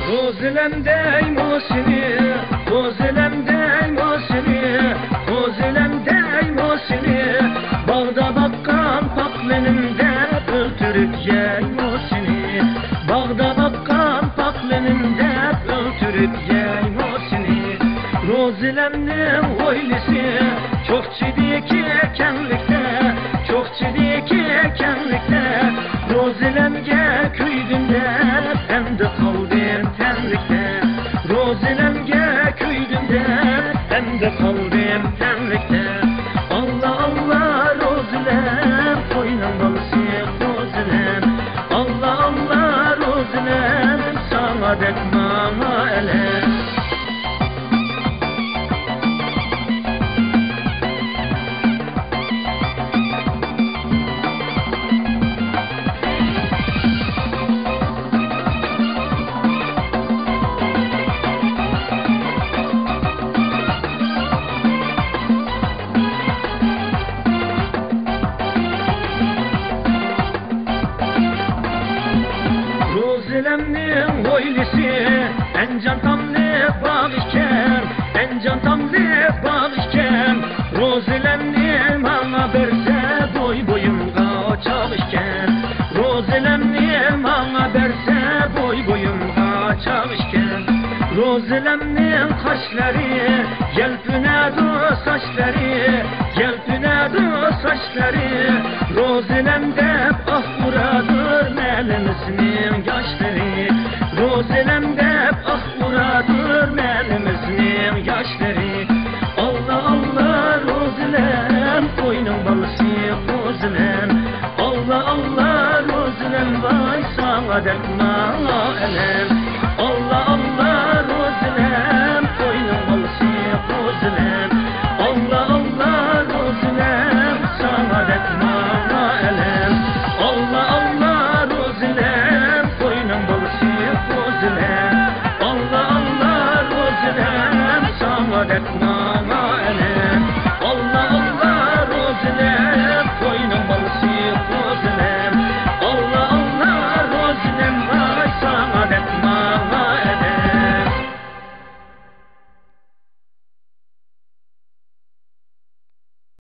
Rozilemdey musini, rozilemdey musini, rozilemdey musini. Bağda bakkan paklenimde öldürüp yey musini. Bağda bakkan paklenimde öldürüp yey musini. Rozilemnin oylisi çok ciddi ekenlikte, çok ciddi ekenlikte. Rozilemge köydünde hem de kalbim tenlikte. Rozilemge köydünde hem de kalbim tenlikte. Allah Allah rozilem koynan balısı rozilem. Allah Allah rozilem sana dek mama elem. Rozilemnin oylisi en cantamlı bağ iken, en cantamlı bağ iken. Rozilemnin bana berse boy boyumga çalışken. Rozilemnin bana berse boy boyumga çalışken. Rozilemnin kaşları yelpünedu saçları, yelpünedu saçları. Rozilemde ah buradır melimizin yaşları. Rozilemde ah buradır melimizin yaşları. Allah Allah rozilem koynun balısı rozilem. Allah Allah rozilem vay sana dertma elem. Allah Allah rozilem koynun balısı rozilem. Allah Allah rozilem sana dertma elem. Allah Allah rozilem koynun balısı rozilem. Allah Allah rozilem sana dertma